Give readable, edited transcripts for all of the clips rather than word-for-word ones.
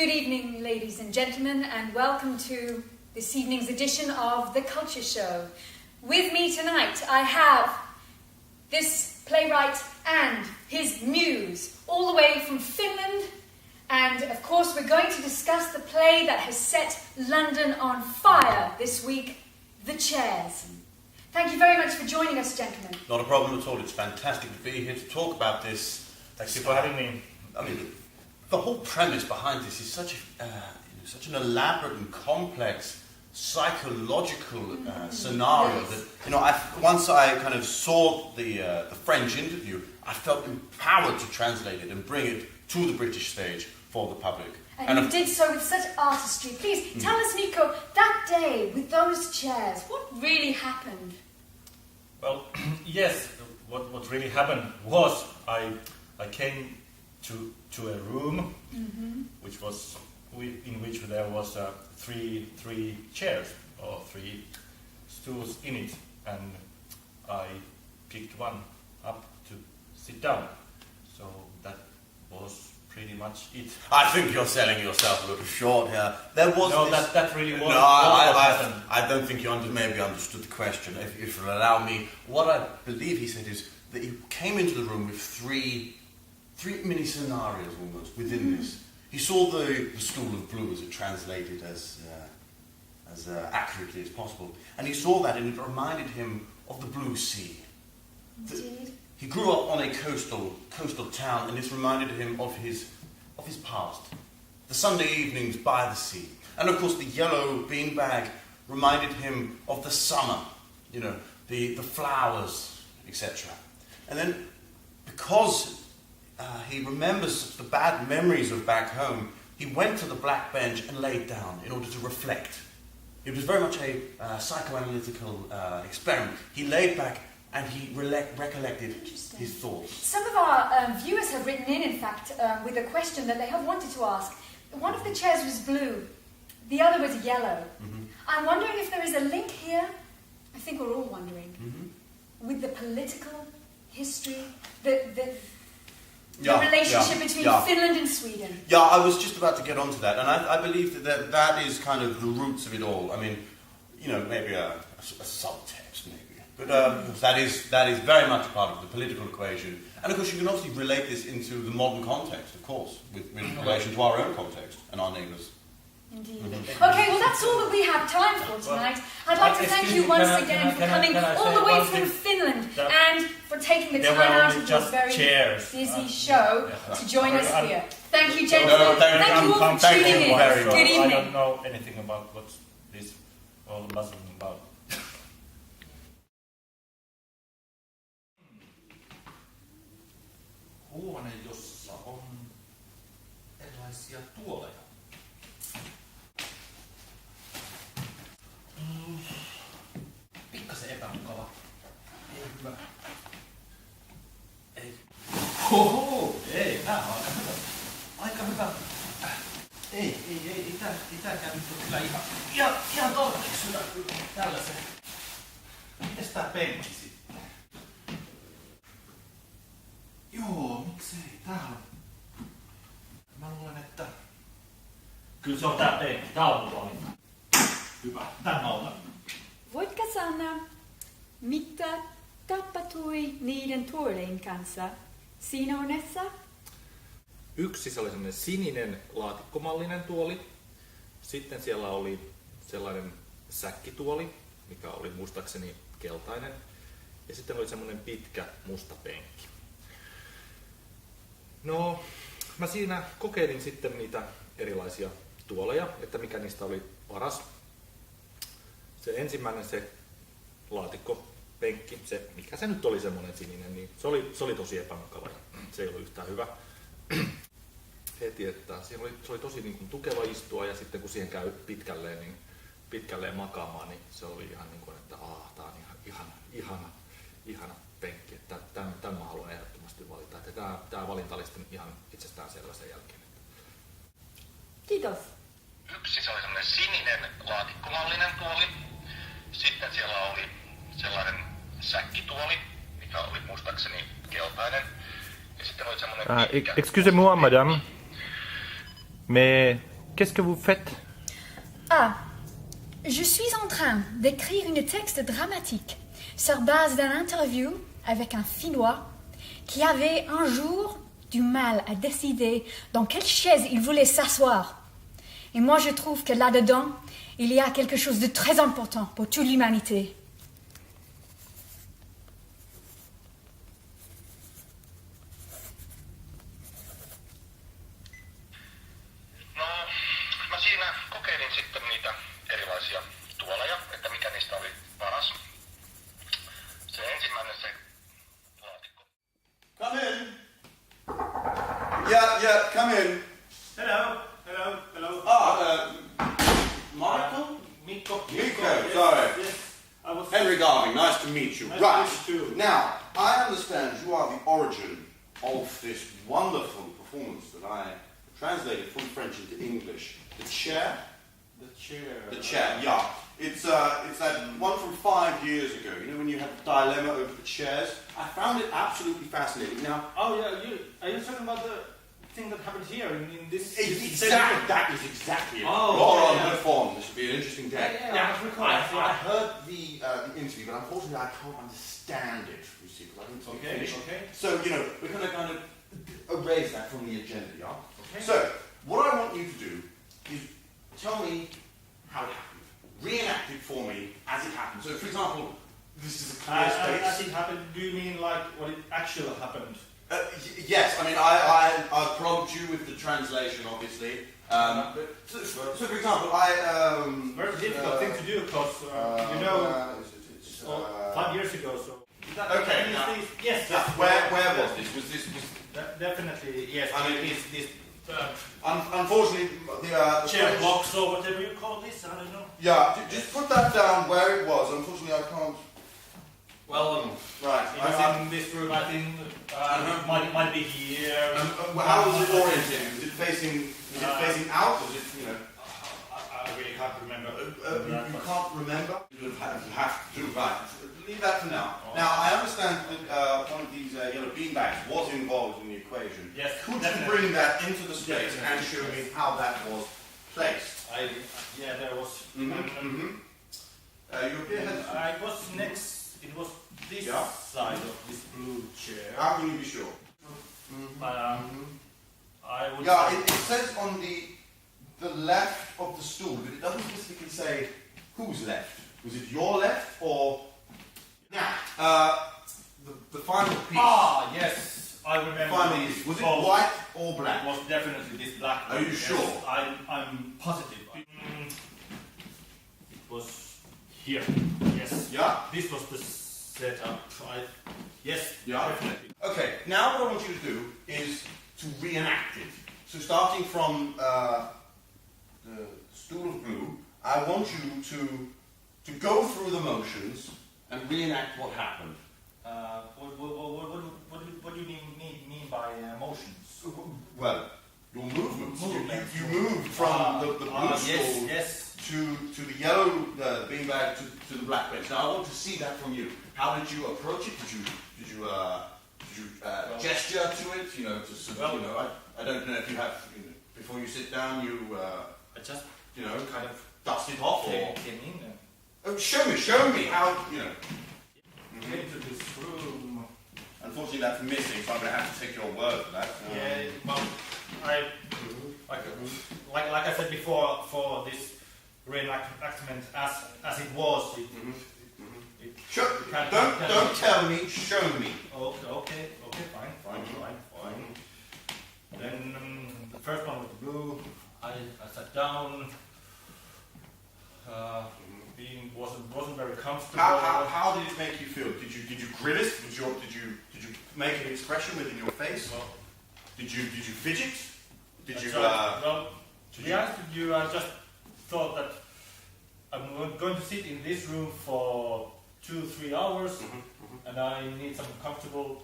Good evening, ladies and gentlemen, and welcome to this evening's edition of The Culture Show. With me tonight, I have this playwright and his muse, all the way from Finland. And, of course, we're going to discuss the play that has set London on fire this week, The Chairs. Thank you very much for joining us, gentlemen. Not a problem at all. It's fantastic to be here to talk about this. Thank you for having me. I mean, the whole premise behind this is such an elaborate and complex psychological scenario that once I kind of saw the French interview, I felt empowered to translate it and bring it to the British stage for the public. And you did so with such artistry. Please tell us, Nico, that day with those chairs, what really happened? Well, yes, what really happened was I came to a room in which there was three chairs or three stools in it, and I picked one up to sit down. So that was pretty much it. I think you're selling yourself a little short here. There was that really was. No, I don't think you maybe understood the question. If you'll allow me, what I believe he said is that he came into the room with three mini scenarios almost within this. He saw the school of blue as it translated as accurately as possible, and he saw that, and it reminded him of the blue sea. Indeed. He grew up on a coastal town, and this reminded him of his past, the Sunday evenings by the sea, and of course the yellow beanbag reminded him of the summer, the flowers, etc. And then, because he remembers the bad memories of back home, he went to the black bench and laid down in order to reflect. It was very much a psychoanalytical experiment. He laid back and he recollected his thoughts. Some of our viewers have written in fact, with a question that they have wanted to ask. One of the chairs was blue, the other was yellow. I'm wondering if there is a link here, I think we're all wondering, with the political history, the relationship between Finland and Sweden. Yeah, I was just about to get onto that, and I believe that is kind of the roots of it all. I mean, maybe a subtext, maybe, but that is very much part of the political equation. And of course, you can obviously relate this into the modern context, of course, with relation to our own context and our neighbours. Indeed. Okay, well that's all that we have time for tonight. I'd like to thank you once again for coming all the way from Finland and for taking the time out of your very busy show to join us here. Thank you, gentlemen. Thank you all for tuning in. Good evening. I don't know anything about what this all must be about. Huone, jossa on erilaisia tuoleja. Pikkasen epämukava. Ei hyvä. Ei. Oho, ei, tää on aika hyvä. Aika hyvä. Ei tääkään nyt ole kyllä ihan tarpeeksi hyvä kyllä tällaisen. Mites tää penkki sitten? Joo, miksei? Tää on... Mä luulen, että... Kyllä se on tää penkki. Tää on mun valinta. Hyvä, tän mä otan. Voitko sanoa, mitä tapahtui niiden tuolien kanssa siinä huoneessa? Yksi se oli sellainen sininen laatikkomallinen tuoli. Sitten siellä oli sellainen säkkituoli, mikä oli muistaakseni keltainen. Ja sitten oli semmoinen pitkä musta penkki. No, mä siinä kokeilin sitten niitä erilaisia tuoleja, että mikä niistä oli paras. Se ensimmäinen, se laatikkopenkki, se mikä se nyt oli semmoinen sininen, niin se oli tosi epämukava ja se ei ollut yhtään hyvä. Heti, että se oli tosi niin kuin tukeva istua ja sitten kun siihen käy pitkälleen makaamaan, niin se oli ihan niin kuin, että tää on ihana penkki. Että tämän mä haluan ehdottomasti valita. Että tää valinta oli sitten ihan itsestään selvä sen jälkeen. Kiitos. Yksi se oli semmoinen sininen laatikkomallinen tuoli. Sitten siellä oli sellainen säkkituoli, mikä oli muistaakseni keltainen. Ja sitten oli semmoinen Excusez-moi, madame, mais qu'est-ce que vous faites? Ah, je suis en train d'écrire un texte dramatique sur base d'une interview avec un Finnois qui avait un jour du mal à décider dans quelle chaise il voulait s'asseoir. Et moi, je trouve que là-dedans, il y a quelque chose de très important pour toute l'humanité. No, mä siinä kokeilin sitten niitä erilaisia tuoleja, että mikä niistä oli paras. Se ensimmäinen se laatikko. Come in. Yeah, come in. Hello. Michael? Mikko. Mikko, sorry. Yes, I was... Henry Garvey, nice to meet you. Nice Right. to meet you too. Now, I understand you are the origin of this wonderful performance that I translated from French into English. The chair? The chair. The chair, yeah. It's that one from 5 years ago, you know, when you had the dilemma over the chairs. I found it absolutely fascinating. Now, Oh yeah, are you talking about the thing that happened here in this? exactly, that is exactly it. Oh, Laura yeah. on her phone. This would be an interesting day. Yeah, I recall. I heard the interview, but unfortunately I can't understand it, you see, because I didn't speak Finnish. Okay. So, you know, we're going to kind of erase that from the agenda, yeah? Okay. So, what I want you to do is tell me how it happened. Reenact it for me as it happened. So, for example, this is a clear space. As it happened, do you mean like what it actually happened? Yes, I mean, I prompt you with the translation, obviously. So, for example, Very difficult thing to do because, you know, 5 years ago, so... Okay, now, yes. where was this? Was this... Definitely, yes. I mean, this Unfortunately, the chair French- box or whatever you call this, I don't know. Yeah, just put that down where it was. Unfortunately, I can't... Well, Right. it was in this room, I think, might be here. How was it oriented? Was it facing out? Was it, you know... I really can't remember. You can't remember? You have to do, right. Leave that for now. Now, I understand that one of these yellow beanbags was involved in the equation. Yes, Could you definitely. bring that into the space Definitely. and show me how that was placed? Yeah, there was. You appear hesitant. It was this Yeah. side of this blue chair. How can you be sure? I would. Yeah, say- it says on the left of the stool, but it doesn't specifically say whose left. Was it your left or... Now, the final piece. Ah, yes, I remember Final this. piece. Was it Oh, white or It black? was definitely this black Are one, you yes. sure? I'm positive. It was here. Yes. Yeah? This was the setup. Yes. Yeah? Definitely. Okay, now what I want you to do is to reenact it. So starting from the stool of blue, I want you to go through the motions and reenact what happened. What do you mean by motions? Well, your movements. Movements. You moved from the blue stool yes. to the yellow beanbag to the black bench. Now I want to see that from you. How did you approach it? Did you gesture to it? You know, to sort of, you know, I don't know if you have, you know, before you sit down, you I just you know, kind of dust it off or... came in and Oh, show me how, you know. came to this room. Unfortunately, that's missing, so I'm going to have to take your word for that. Yeah, well, like I said before, for this reenactment as it was, Sure. Don't tell me, show me. Okay, fine. Then the first one with the blue, I sat down. Wasn't very comfortable. How did it make you feel? Did you grimace? Did you make an expression within your face? Well, Did you fidget? Did you well, to be honest with you, I just thought that I'm going to sit in this room for 2-3 hours, and I need some comfortable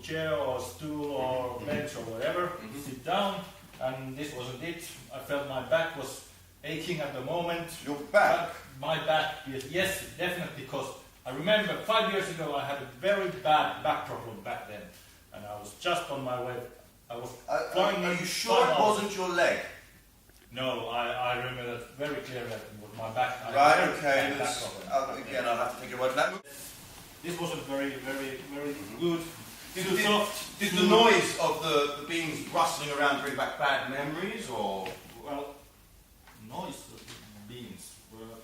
chair or stool or bench or whatever. Sit down, and this wasn't it. I felt my back was aching at the moment. Your back? My back, yes, definitely, because I remember 5 years ago I had a very bad back problem back then, and I was just on my way. I was flying. Are you sure it wasn't your leg? No, I remember that very clearly with my back. Right, okay. and back problem. Again, I'll have to take your word for that. This wasn't very good. Did the noise of the beams rustling around bring back bad memories, or? Well, noise of the beams were...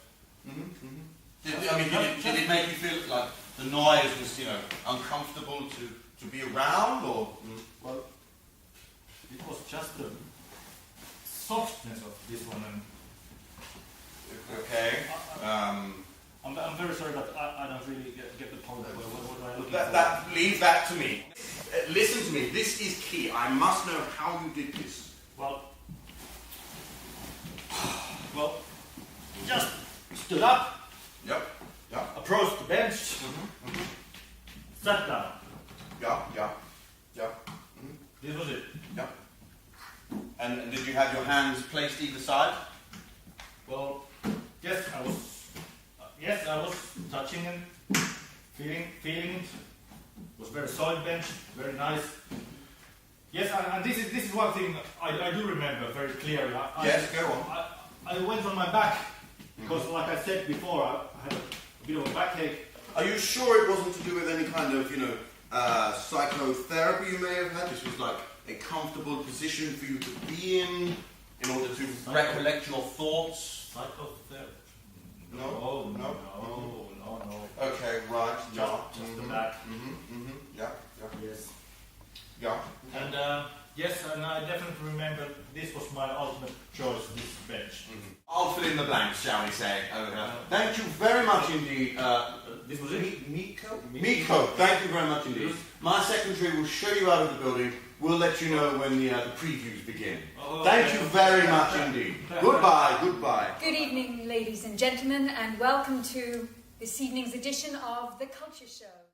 Did it make you feel like the noise was, uncomfortable to be around, or? Well, it was just the softness of this one. And Okay. I'm very sorry that I don't really get the point of what I'm looking for. Leave that to me. Listen to me. This is key. I must know how you did this. Well, just stood up, Yep. approached the bench, sat down. Yeah. This was it. Yeah. And did you have your hands placed either side? Well, yes, I was touching and feeling it. It was very solid bench, very nice. Yes, and this is one thing I do remember very clearly. Yes, go on. I went on my back because, like I said before, I had a bit of a backache. Are you sure it wasn't to do with any kind of, psychotherapy you may have had? This was like a comfortable position for you to be in order to recollect your thoughts? Psychotherapy? No. No. Okay, right. Just the back. Yeah. Yes. Yeah. And yes, and I definitely remember this was my ultimate choice, this bench. I'll fill in the blanks, shall we say. Thank you very much indeed. This was it? Miko, thank you very much indeed. My secretary will show you out of the building. We'll let you know when the previews begin. Thank you very much indeed. Goodbye. Good evening, ladies and gentlemen, and welcome to this evening's edition of The Culture Show.